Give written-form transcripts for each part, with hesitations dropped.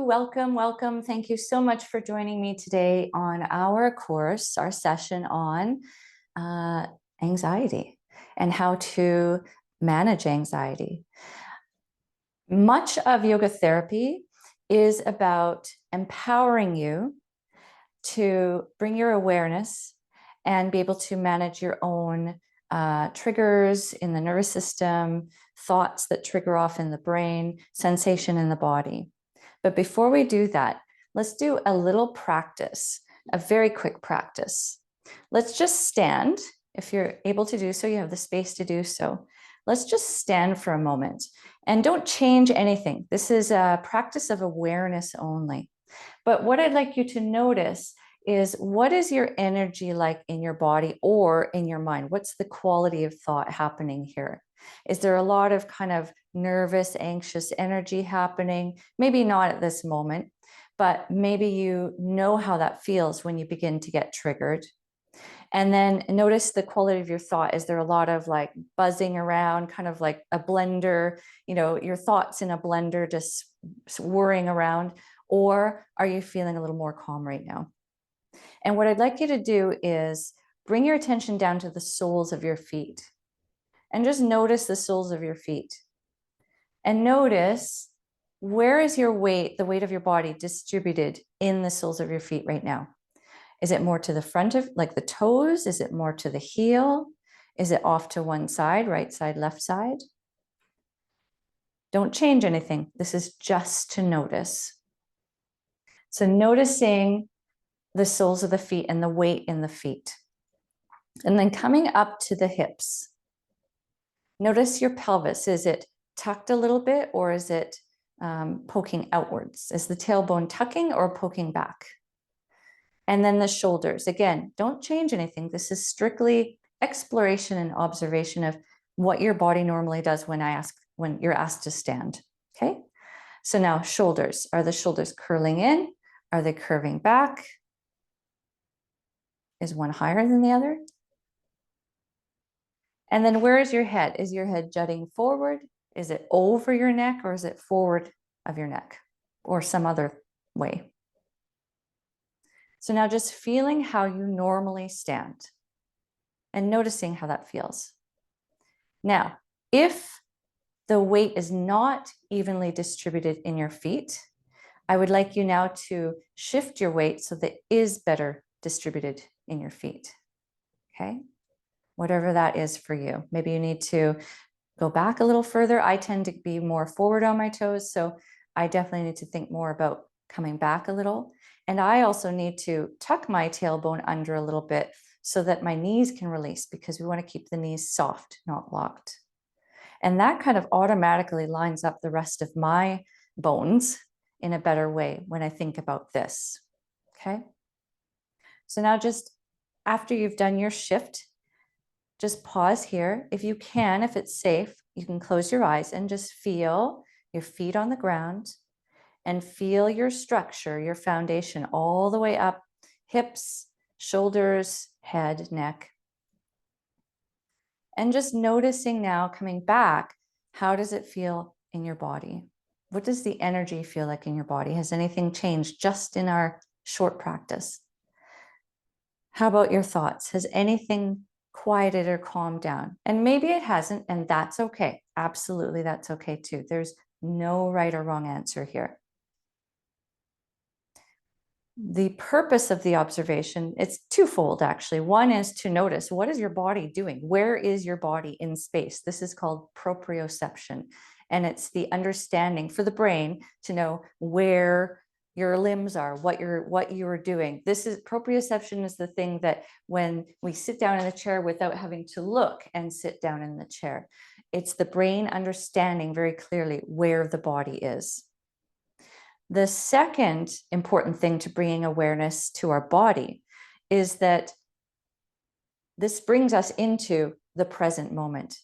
welcome, welcome. Thank you so much for joining me today on our course, our session on anxiety and how to manage anxiety. Much of yoga therapy is about empowering you to bring your awareness and be able to manage your own triggers in the nervous system, thoughts that trigger off in the brain, sensation in the body. But before we do that, let's do a little practice, a very quick practice. Let's just stand. If you're able to do so, you have the space to do so. Let's just stand for a moment and don't change anything. This is a practice of awareness only. But what I'd like you to notice is, what is your energy like in your body or in your mind? What's the quality of thought happening here? Is there a lot of kind of nervous, anxious energy happening? Maybe not at this moment, but maybe you know how that feels when you begin to get triggered. And then notice the quality of your thought. Is there a lot of like buzzing around, kind of like a blender, your thoughts in a blender just whirring around? Or are you feeling a little more calm right now? And what I'd like you to do is bring your attention down to the soles of your feet and just notice the soles of your feet. And notice, where is your weight, the weight of your body, distributed in the soles of your feet right now? Is it more to the front of, like the toes? Is it more to the heel? Is it off to one side, right side, left side? Don't change anything. This is just to notice. So noticing the soles of the feet and the weight in the feet. And then coming up to the hips. Notice your pelvis. Is it tucked a little bit, or is it poking outwards? Is the tailbone tucking or poking back? And then the shoulders. Again, don't change anything. This is strictly exploration and observation of what your body normally does when you're asked to stand. Okay. So now shoulders. Are the shoulders curling in? Are they curving back? Is one higher than the other? And then where is your head? Is your head jutting forward? Is it over your neck, or is it forward of your neck, or some other way? So now just feeling how you normally stand and noticing how that feels. Now, if the weight is not evenly distributed in your feet, I would like you now to shift your weight so that it is better distributed in your feet. Okay? Whatever that is for you. Maybe you need to go back a little further. I tend to be more forward on my toes, so I definitely need to think more about coming back a little. And I also need to tuck my tailbone under a little bit so that my knees can release, because we want to keep the knees soft, not locked. And that kind of automatically lines up the rest of my bones in a better way when I think about this. Okay? So now, just after you've done your shift, just pause here. If you can, if it's safe, you can close your eyes and just feel your feet on the ground and feel your structure, your foundation, all the way up, hips, shoulders, head, neck. And just noticing now, coming back, how does it feel in your body? What does the energy feel like in your body? Has anything changed just in our short practice? How about your thoughts? Has anything quieted or calmed down? And maybe it hasn't, and that's okay. Absolutely, that's okay too. There's no right or wrong answer here. The purpose of the observation, it's twofold actually. One is to notice, what is your body doing? Where is your body in space? This is called proprioception. And it's the understanding for the brain to know where your limbs are, what you're doing. This is proprioception, is the thing that when we sit down in the chair without having to look and sit down in the chair, it's the brain understanding very clearly where the body is. The second important thing to bringing awareness to our body is that this brings us into the present moment.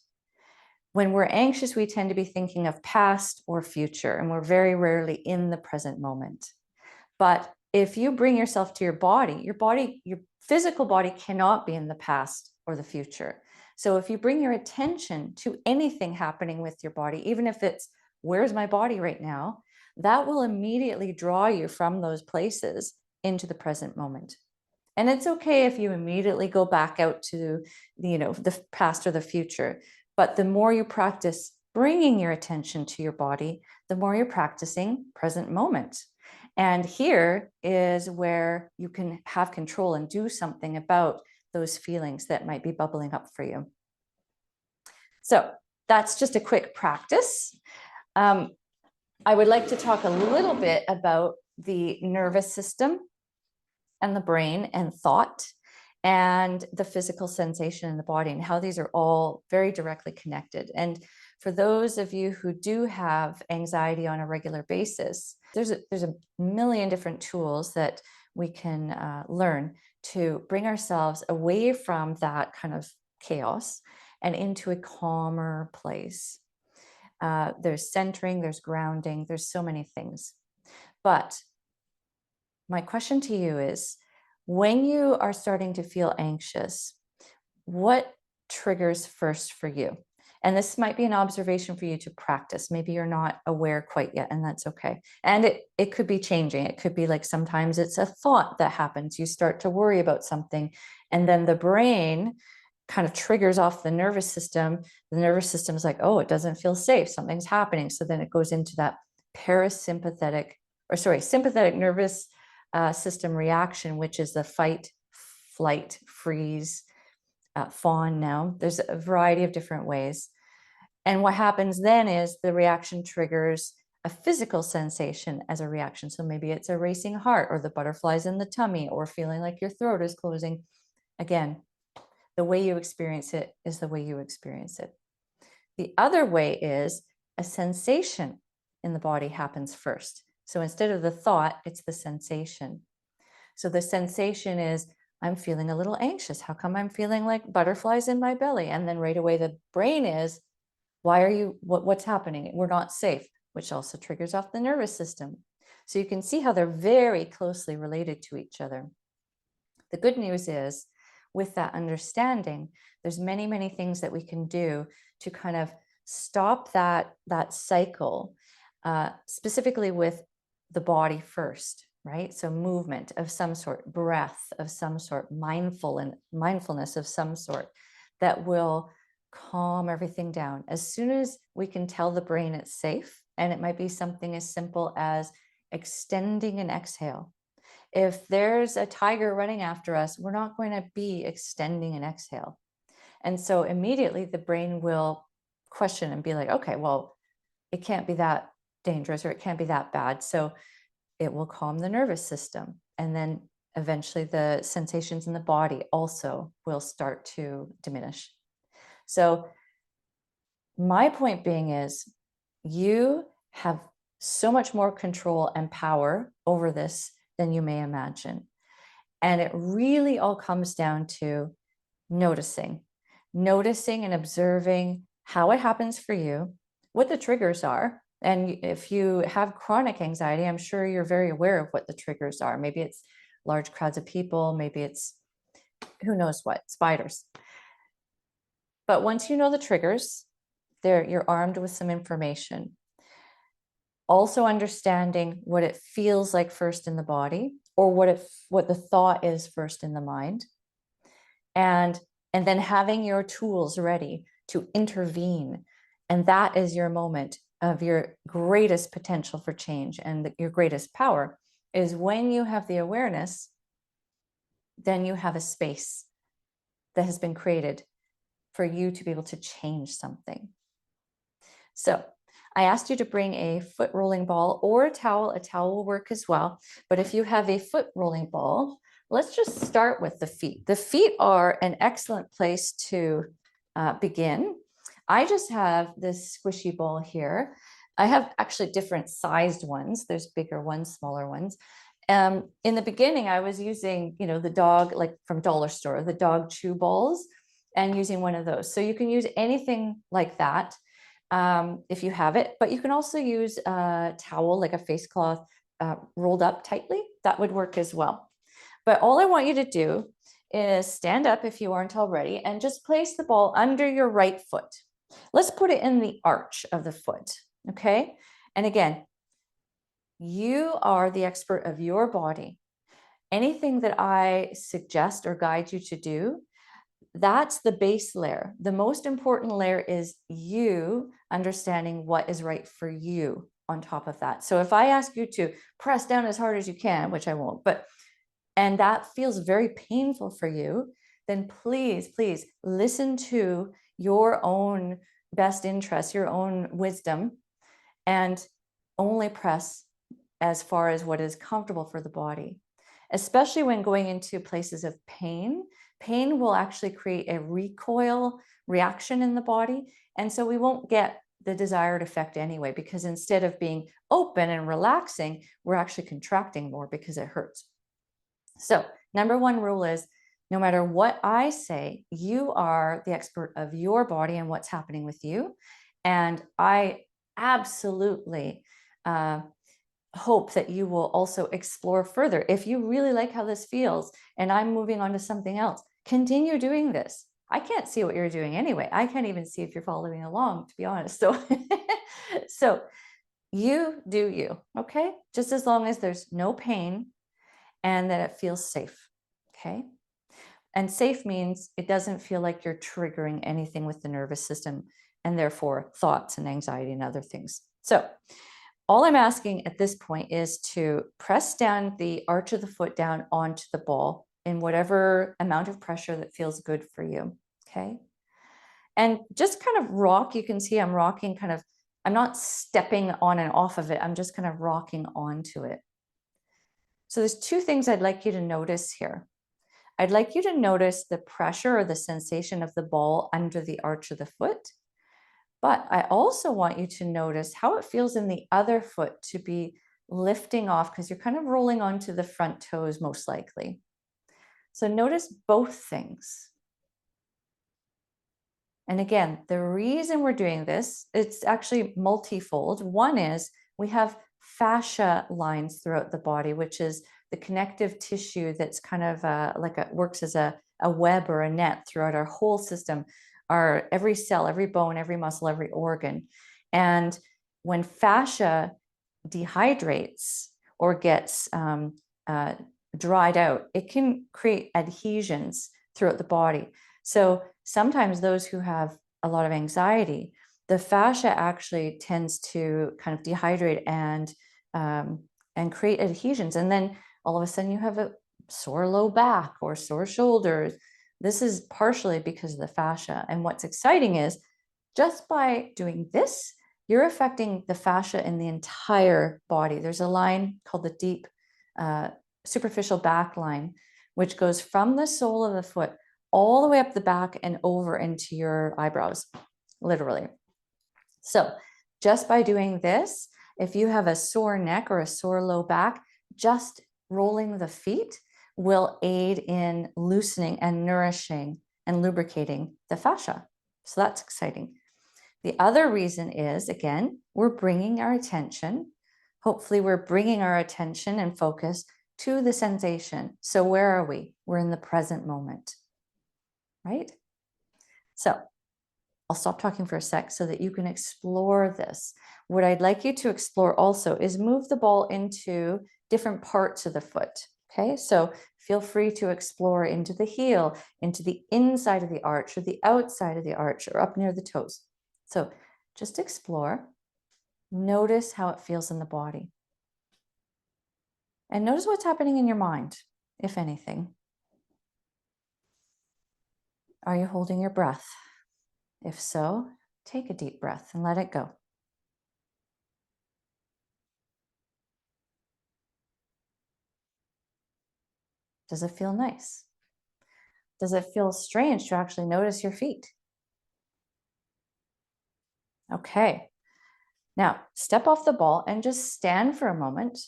When we're anxious, we tend to be thinking of past or future, and we're very rarely in the present moment. But if you bring yourself to your body, your physical body cannot be in the past or the future. So if you bring your attention to anything happening with your body, even if it's, where's my body right now? that will immediately draw you from those places into the present moment. And it's okay if you immediately go back out to, the past or the future. But the more you practice bringing your attention to your body, the more you're practicing present moment. And here is where you can have control and do something about those feelings that might be bubbling up for you. So that's just a quick practice. I would like to talk a little bit about the nervous system and the brain and thought and the physical sensation in the body, and how these are all very directly connected. And for those of you who do have anxiety on a regular basis, there's a million different tools that we can learn to bring ourselves away from that kind of chaos and into a calmer place. There's centering, there's grounding, there's so many things. But my question to you is, when you are starting to feel anxious, what triggers first for you? And this might be an observation for you to practice. Maybe you're not aware quite yet, and that's okay. And it could be changing. It could be like sometimes it's a thought that happens. You start to worry about something, and then the brain kind of triggers off the nervous system. The nervous system is like, oh, it doesn't feel safe. Something's happening. So then it goes into that sympathetic nervous system reaction, which is the fight, flight, freeze, fawn. Now there's a variety of different ways. And what happens then is the reaction triggers a physical sensation as a reaction. So maybe it's a racing heart, or the butterflies in the tummy, or feeling like your throat is closing. Again, the way you experience it is the way you experience it. The other way is a sensation in the body happens first. So instead of the thought, it's the sensation. So the sensation is, I'm feeling a little anxious. How come I'm feeling like butterflies in my belly? And then right away, the brain is, what's happening? We're not safe, which also triggers off the nervous system. So you can see how they're very closely related to each other. The good news is, with that understanding, there's many, many things that we can do to kind of stop that cycle, specifically with the body first, right? So movement of some sort, breath of some sort, mindfulness of some sort, that will calm everything down. As soon as we can tell the brain it's safe, and it might be something as simple as extending an exhale. If there's a tiger running after us, we're not going to be extending an exhale. And so immediately the brain will question and be like, okay, well, it can't be that dangerous, or it can't be that bad. So it will calm the nervous system. And then eventually the sensations in the body also will start to diminish. So my point being is, you have so much more control and power over this than you may imagine. And it really all comes down to noticing and observing how it happens for you, what the triggers are. And if you have chronic anxiety, I'm sure you're very aware of what the triggers are. Maybe it's large crowds of people, maybe it's who knows what, spiders. But once you know the triggers, you're armed with some information. Also understanding what it feels like first in the body, or what the thought is first in the mind. And then having your tools ready to intervene. And that is your moment of your greatest potential for change, and your greatest power is when you have the awareness. Then you have a space that has been created for you to be able to change something. So I asked you to bring a foot rolling ball or a towel. A towel will work as well. But if you have a foot rolling ball, let's just start with the feet. The feet are an excellent place to begin. I just have this squishy ball here. I have actually different sized ones. There's bigger ones, smaller ones. In the beginning, I was using, the dog, like from dollar store, the dog chew balls, and using one of those. So you can use anything like that if you have it, but you can also use a towel, like a face cloth, rolled up tightly. That would work as well. But all I want you to do is stand up if you aren't already, and just place the ball under your right foot. Let's put it in the arch of the foot, okay? And again, You are the expert of your body. Anything that I suggest or guide you to do, that's the base layer. The most important layer is you understanding what is right for you on top of that. So if I ask you to press down as hard as you can, which I won't, and that feels very painful for you, then please, please listen to your own best interest, your own wisdom, and only press as far as what is comfortable for the body. Especially when going into places of pain, pain will actually create a recoil reaction in the body. And so we won't get the desired effect anyway, because instead of being open and relaxing, we're actually contracting more because it hurts. So number one rule is, no matter what I say, you are the expert of your body and what's happening with you. And I absolutely hope that you will also explore further. If you really like how this feels and I'm moving on to something else, continue doing this. I can't see what you're doing anyway. I can't even see if you're following along, to be honest. So you do you, okay? Just as long as there's no pain and that it feels safe, okay? And safe means it doesn't feel like you're triggering anything with the nervous system and therefore thoughts and anxiety and other things. So all I'm asking at this point is to press down the arch of the foot down onto the ball in whatever amount of pressure that feels good for you, okay? And just kind of rock. You can see I'm rocking kind of, I'm not stepping on and off of it. I'm just kind of rocking onto it. So there's two things I'd like you to notice here. I'd like you to notice the pressure or the sensation of the ball under the arch of the foot. But I also want you to notice how it feels in the other foot to be lifting off, because you're kind of rolling onto the front toes most likely. So notice both things. And again, the reason we're doing this, it's actually multifold. One is we have fascia lines throughout the body, which is the connective tissue that's kind of works as a web or a net throughout our whole system, our every cell, every bone, every muscle, every organ. And when fascia dehydrates or gets dried out, it can create adhesions throughout the body. So sometimes those who have a lot of anxiety, the fascia actually tends to kind of dehydrate and create adhesions. And then all of a sudden you have a sore low back or sore shoulders. This is partially because of the fascia. And what's exciting is just by doing this, you're affecting the fascia in the entire body. There's a line called the deep superficial back line, which goes from the sole of the foot all the way up the back and over into your eyebrows, literally. So just by doing this, if you have a sore neck or a sore low back, just rolling the feet will aid in loosening and nourishing and lubricating the fascia. So that's exciting. The other reason is, again, we're bringing our attention. Hopefully we're bringing our attention and focus to the sensation. So where are we? We're in the present moment, right? So I'll stop talking for a sec so that you can explore this. What I'd like you to explore also is move the ball into different parts of the foot. Okay, so feel free to explore into the heel, into the inside of the arch or the outside of the arch or up near the toes. So just explore, notice how it feels in the body. And notice what's happening in your mind, if anything. Are you holding your breath? If so, take a deep breath and let it go. Does it feel nice? Does it feel strange to actually notice your feet? Okay. Now, step off the ball and just stand for a moment,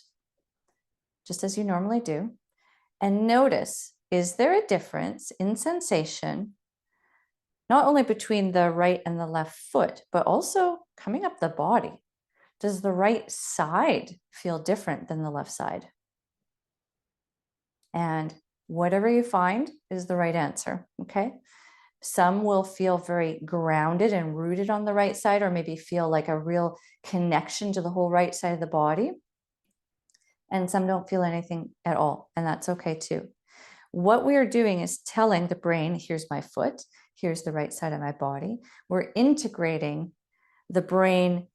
just as you normally do, and notice, is there a difference in sensation, not only between the right and the left foot, but also coming up the body? Does the right side feel different than the left side? And whatever you find is the right answer, okay? Some will feel very grounded and rooted on the right side, or maybe feel like a real connection to the whole right side of the body. and some don't feel anything at all, and that's okay too. What we are doing is telling the brain, here's my foot, here's the right side of my body. We're integrating the brain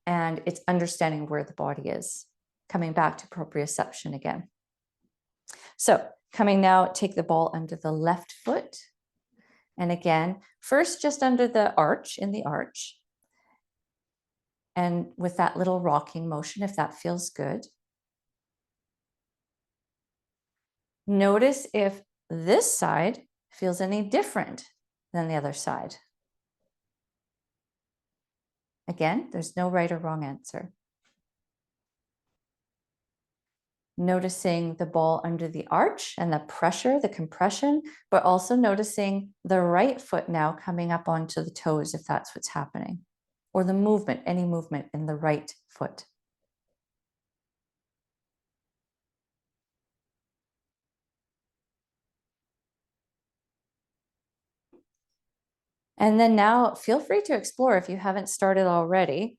and its understanding where the body is, coming back to proprioception again. So coming now, take the ball under the left foot. And again, first just under the arch, in the arch. And with that little rocking motion, if that feels good. Notice if this side feels any different than the other side. Again, there's no right or wrong answer. Noticing the ball under the arch and the pressure, the compression, but also noticing the right foot now coming up onto the toes if that's what's happening, or the movement, any movement in the right foot. And then now feel free to explore, if you haven't started already,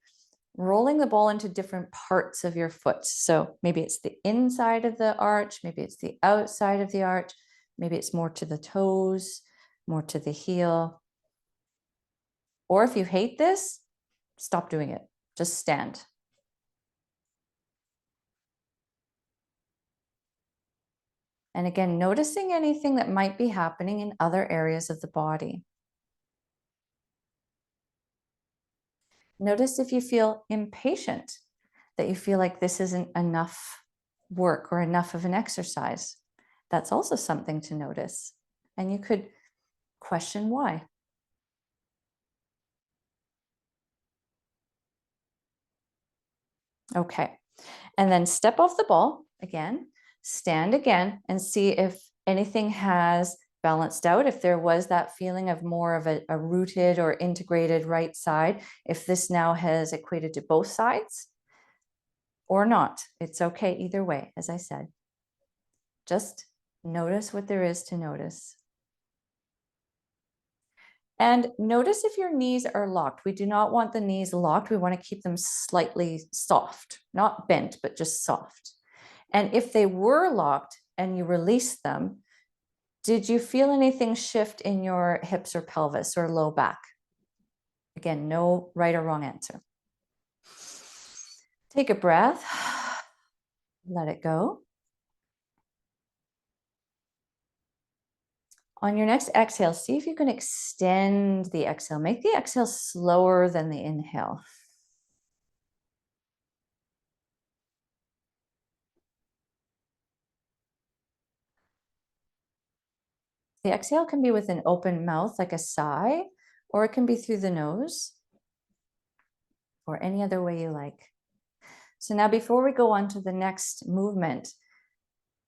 rolling the ball into different parts of your foot. So maybe it's the inside of the arch, maybe it's the outside of the arch, maybe it's more to the toes, more to the heel. Or if you hate this, stop doing it. Just stand. And again, noticing anything that might be happening in other areas of the body. Notice if you feel impatient, that you feel like this isn't enough work or enough of an exercise. That's also something to notice. And you could question why. Okay. And then step off the ball again, stand again, and see if anything has balanced out. If there was that feeling of more of a rooted or integrated right side, if this now has equated to both sides or not, it's okay either way, as I said. Just notice what there is to notice. And notice if your knees are locked. We do not want the knees locked. We want to keep them slightly soft, not bent, but just soft. And if they were locked and you released them, did you feel anything shift in your hips or pelvis or low back? Again, no right or wrong answer. Take a breath, let it go. On your next exhale, see if you can extend the exhale. Make the exhale slower than the inhale. The exhale can be with an open mouth, like a sigh, or it can be through the nose, or any other way you like. So now before we go on to the next movement,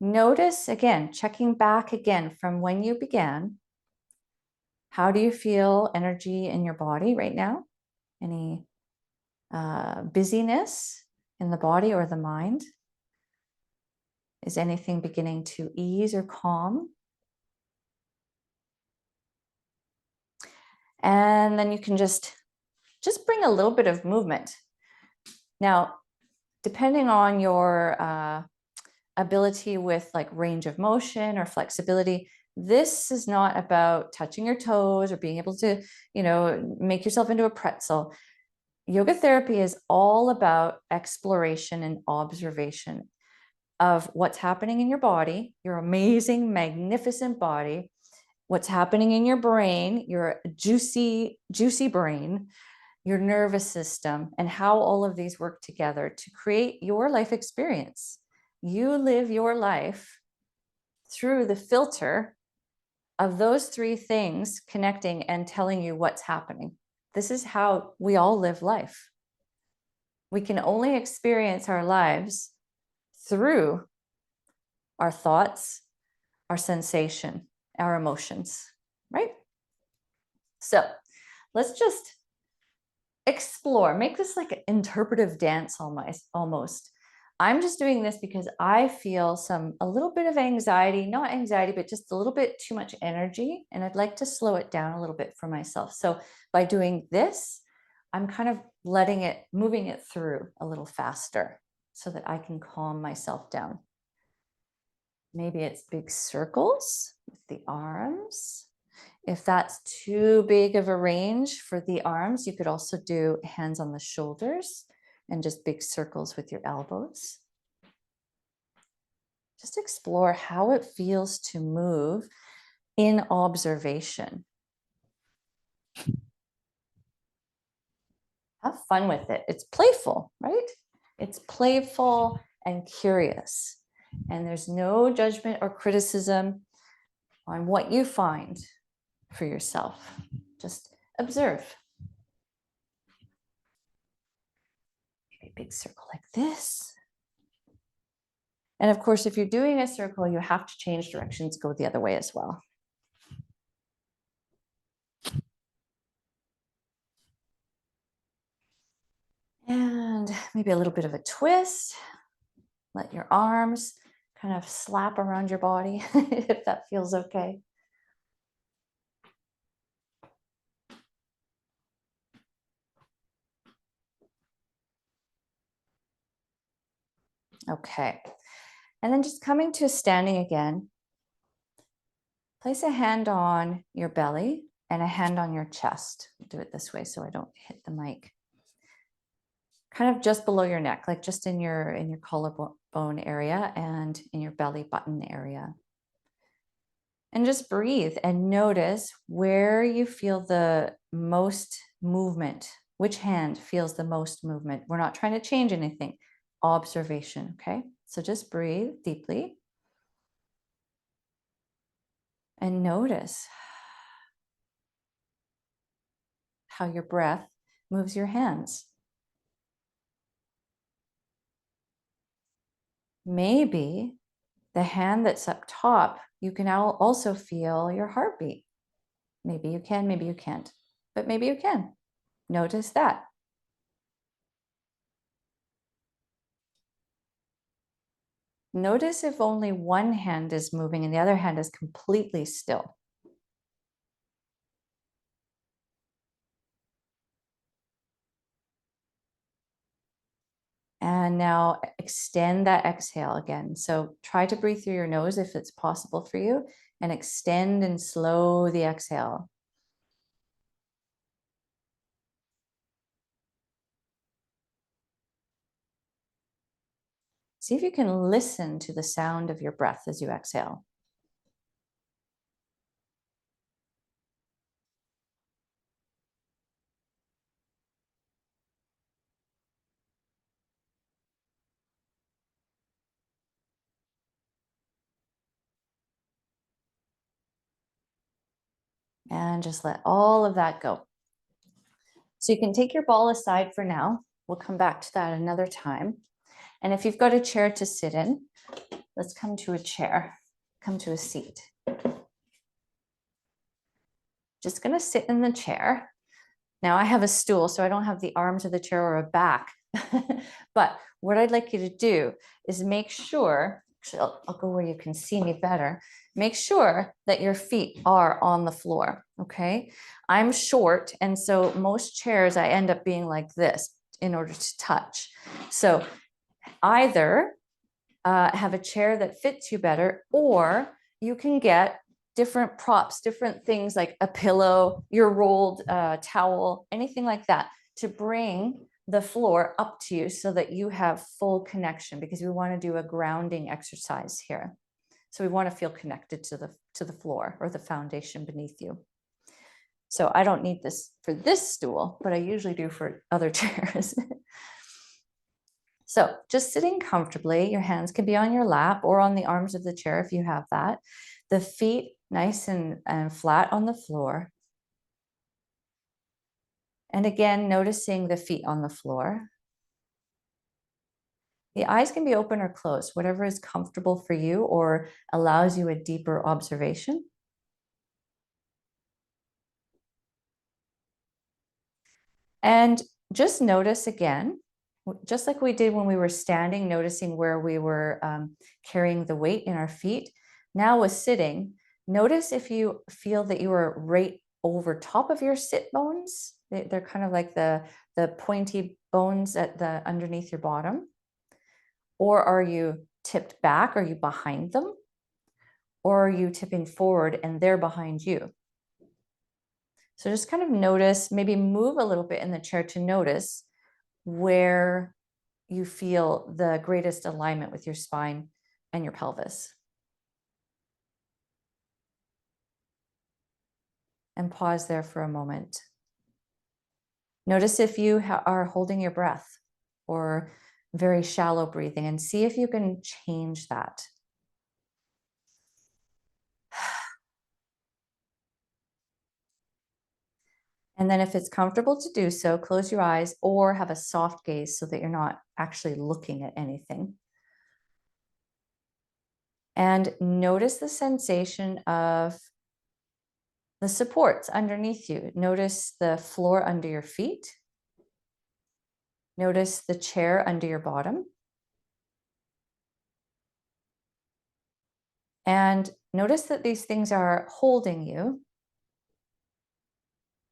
notice again, checking back again from when you began. How do you feel energy in your body right now? Any busyness in the body or the mind? Is anything beginning to ease or calm? And then you can just bring a little bit of movement. Now, depending on your ability with like range of motion or flexibility, this is not about touching your toes or being able to, make yourself into a pretzel. Yoga therapy is all about exploration and observation of what's happening in your body, your amazing, magnificent body, what's happening in your brain, your juicy, juicy brain, your nervous system, and how all of these work together to create your life experience. You live your life through the filter of those three things connecting and telling you what's happening. This is how we all live life. We can only experience our lives through our thoughts, our sensation, our emotions, right? So let's just explore, make this like an interpretive dance almost. I'm just doing this because I feel a little bit of anxiety, not anxiety, but just a little bit too much energy. And I'd like to slow it down a little bit for myself. So by doing this, I'm kind of moving it through a little faster. so that I can calm myself down. Maybe it's big circles with the arms. If that's too big of a range for the arms, you could also do hands on the shoulders and just big circles with your elbows. Just explore how it feels to move in observation. Have fun with it. It's playful, right? It's playful and curious. And there's no judgment or criticism on what you find for yourself. Just observe. Maybe a big circle like this. And of course, if you're doing a circle, you have to change directions, go the other way as well. And maybe a little bit of a twist. Let your arms kind of slap around your body if that feels okay. Okay. And then just coming to standing again, place a hand on your belly and a hand on your chest. Do it this way so I don't hit the mic. Kind of just below your neck, like just in your collarbone area and in your belly button area. And just breathe and notice where you feel the most movement. Which hand feels the most movement? We're not trying to change anything. Observation, okay? So just breathe deeply and notice how your breath moves your hands. Maybe the hand that's up top, you can also feel your heartbeat. Maybe you can, maybe you can't, but maybe you can. Notice that. Notice if only one hand is moving and the other hand is completely still. And now extend that exhale again. So try to breathe through your nose if it's possible for you, and extend and slow the exhale. See if you can listen to the sound of your breath as you exhale. And just let all of that go. So you can take your ball aside for now. We'll come back to that another time. And if you've got a chair to sit in, let's come to a chair, come to a seat. Just going to sit in the chair. Now I have a stool, so I don't have the arms of the chair or a back. But what I'd like you to do is make sure, actually I'll go where you can see me better. Make sure that your feet are on the floor, okay? I'm short, and so most chairs I end up being like this in order to touch. So either have a chair that fits you better, or you can get different props, different things like a pillow, your rolled towel, anything like that, to bring the floor up to you so that you have full connection, because we want to do a grounding exercise here. So we want to feel connected to the floor or the foundation beneath you. So I don't need this for this stool, but I usually do for other chairs. So just sitting comfortably, your hands can be on your lap or on the arms of the chair if you have that. The feet nice and flat on the floor. And again, noticing the feet on the floor. The eyes can be open or closed, whatever is comfortable for you or allows you a deeper observation. And just notice again, just like we did when we were standing, noticing where we were carrying the weight in our feet. Now with sitting, notice if you feel that you are right over top of your sit bones. They're kind of like the pointy bones at the underneath your bottom. Or are you tipped back? Are you behind them? Or are you tipping forward and they're behind you? So just kind of notice, maybe move a little bit in the chair to notice where you feel the greatest alignment with your spine and your pelvis. And pause there for a moment. Notice if you are holding your breath or very shallow breathing, and see if you can change that. And then if it's comfortable to do so, close your eyes or have a soft gaze so that you're not actually looking at anything. And notice the sensation of the supports underneath you. Notice the floor under your feet. Notice the chair under your bottom. And notice that these things are holding you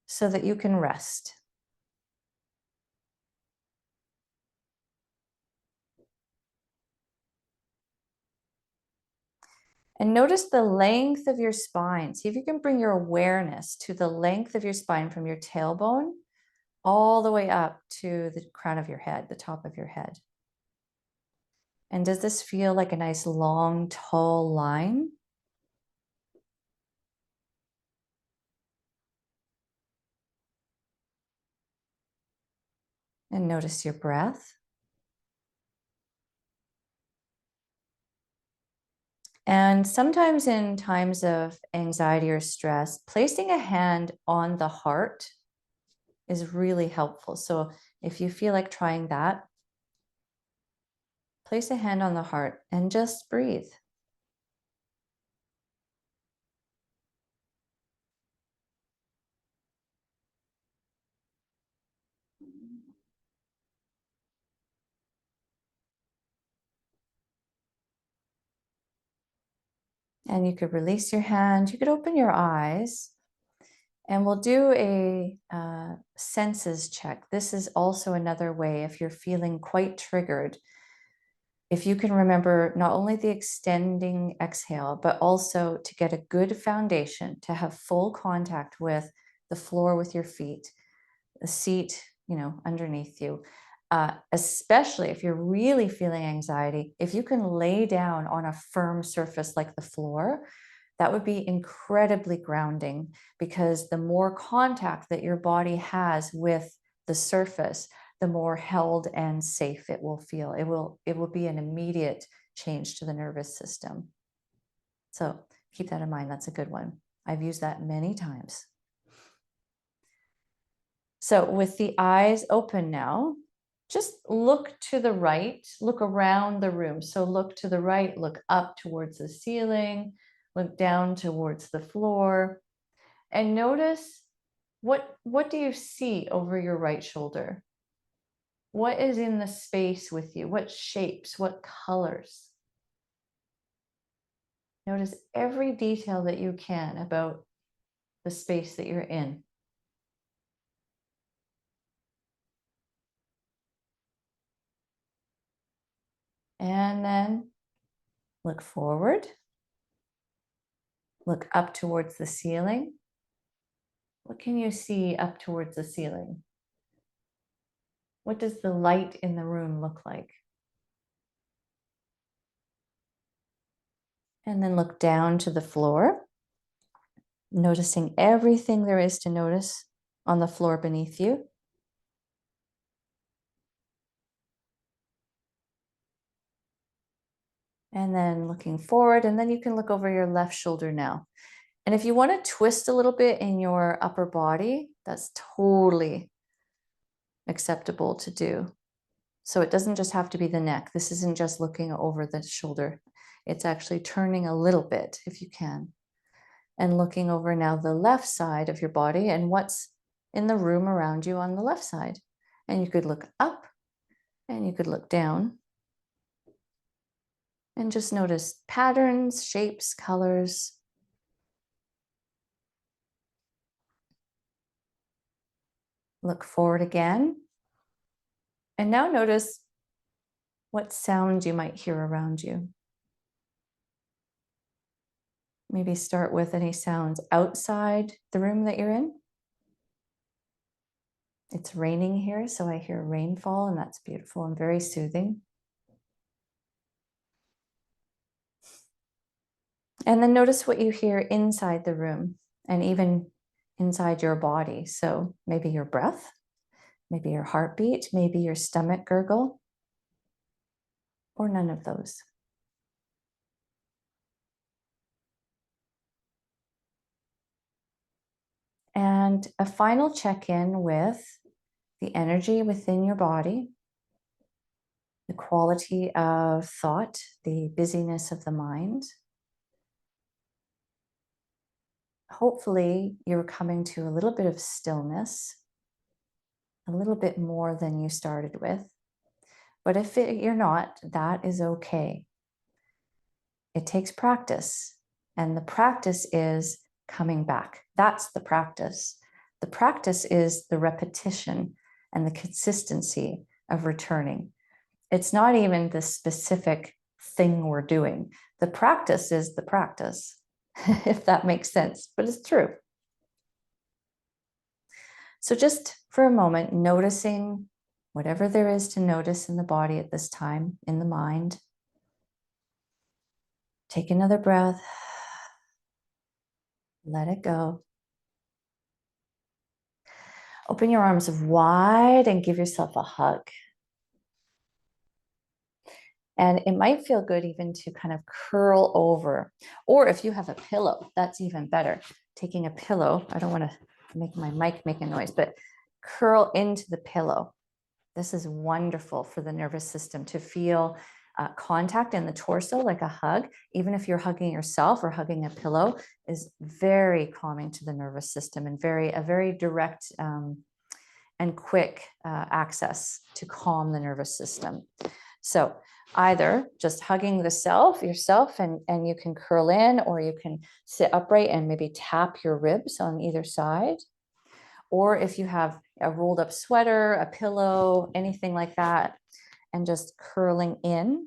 so that you can rest. And notice the length of your spine. See if you can bring your awareness to the length of your spine from your tailbone all the way up to the crown of your head, the top of your head. And does this feel like a nice, long, tall line? And notice your breath. And sometimes in times of anxiety or stress, placing a hand on the heart is really helpful. So if you feel like trying that, place a hand on the heart and just breathe. And you could release your hand. You could open your eyes. And we'll do a senses check. This is also another way, if you're feeling quite triggered, if you can remember not only the extending exhale, but also to get a good foundation, to have full contact with the floor with your feet, the seat, underneath you. Especially if you're really feeling anxiety, if you can lay down on a firm surface like the floor, that would be incredibly grounding, because the more contact that your body has with the surface, the more held and safe it will feel. It will be an immediate change to the nervous system. So keep that in mind. That's a good one. I've used that many times. So with the eyes open now, just look to the right, look around the room. So look to the right, look up towards the ceiling, look down towards the floor, and notice what do you see over your right shoulder? What is in the space with you? What shapes, what colors? Notice every detail that you can about the space that you're in. And then look forward. Look up towards the ceiling. What can you see up towards the ceiling? What does the light in the room look like? And then look down to the floor, noticing everything there is to notice on the floor beneath you. And then looking forward, and then you can look over your left shoulder now. And if you want to twist a little bit in your upper body, that's totally acceptable to do. So it doesn't just have to be the neck. This isn't just looking over the shoulder. It's actually turning a little bit if you can. And looking over now the left side of your body and what's in the room around you on the left side. And you could look up and you could look down and just notice patterns, shapes, colors. Look forward again. And now notice what sound you might hear around you. Maybe start with any sounds outside the room that you're in. It's raining here, so I hear rainfall, and that's beautiful and very soothing. And then notice what you hear inside the room and even inside your body. So maybe your breath, maybe your heartbeat, maybe your stomach gurgle, or none of those. And a final check-in with the energy within your body, the quality of thought, the busyness of the mind. Hopefully, you're coming to a little bit of stillness, a little bit more than you started with. But if you're not, that is okay. It takes practice, and the practice is coming back. That's the practice. The practice is the repetition and the consistency of returning. It's not even the specific thing we're doing. The practice is the practice, if that makes sense, but it's true. So just for a moment, noticing whatever there is to notice in the body at this time, in the mind. Take another breath. Let it go. Open your arms wide and give yourself a hug. And it might feel good even to kind of curl over. Or if you have a pillow, that's even better. Taking a pillow, I don't want to make my mic make a noise, but curl into the pillow. This is wonderful for the nervous system to feel contact in the torso, like a hug. Even if you're hugging yourself or hugging a pillow, is very calming to the nervous system and a very direct and quick access to calm the nervous system. So either just hugging yourself, and you can curl in, or you can sit upright and maybe tap your ribs on either side. Or if you have a rolled up sweater, a pillow, anything like that, and just curling in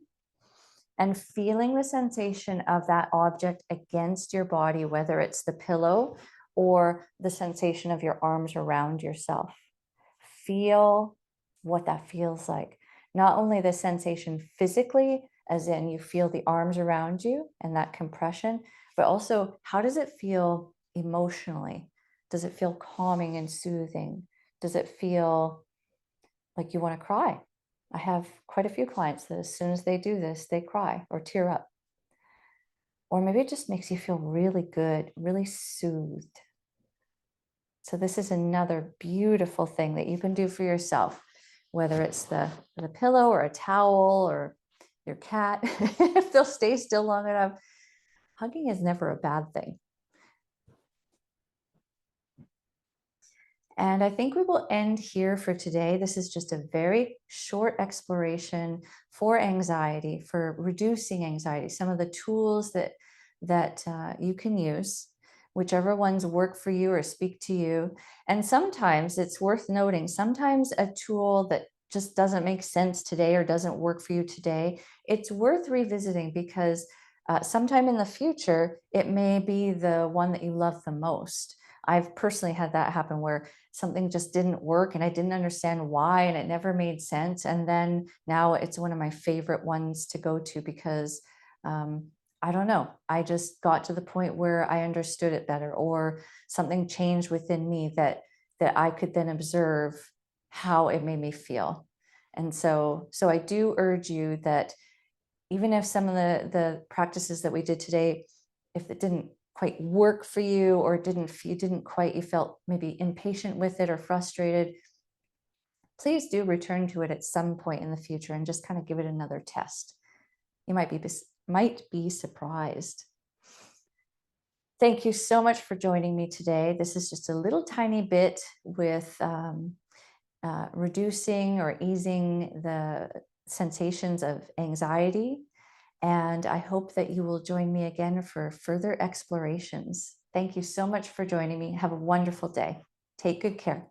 and feeling the sensation of that object against your body, whether it's the pillow or the sensation of your arms around yourself. Feel what that feels like. Not only the sensation physically, as in you feel the arms around you and that compression, but also how does it feel emotionally? Does it feel calming and soothing? Does it feel like you want to cry? I have quite a few clients that as soon as they do this, they cry or tear up. Or maybe it just makes you feel really good, really soothed. So this is another beautiful thing that you can do for yourself, whether it's the pillow or a towel or your cat, if they'll stay still long enough. Hugging is never a bad thing. And I think we will end here for today. This is just a very short exploration for anxiety, for reducing anxiety, some of the tools that you can use, whichever ones work for you or speak to you. And sometimes it's worth noting, sometimes a tool that just doesn't make sense today or doesn't work for you today, it's worth revisiting because sometime in the future, it may be the one that you love the most. I've personally had that happen where something just didn't work and I didn't understand why, and it never made sense. And then now it's one of my favorite ones to go to because I don't know, I just got to the point where I understood it better, or something changed within me that I could then observe how it made me feel. And so I do urge you that even if some of the practices that we did today, if it didn't quite work for you, or you felt maybe impatient with it or frustrated, please do return to it at some point in the future and just kind of give it another test. You might be surprised. Thank you so much for joining me today. This is just a little tiny bit with reducing or easing the sensations of anxiety. And I hope that you will join me again for further explorations. Thank you so much for joining me. Have a wonderful day. Take good care.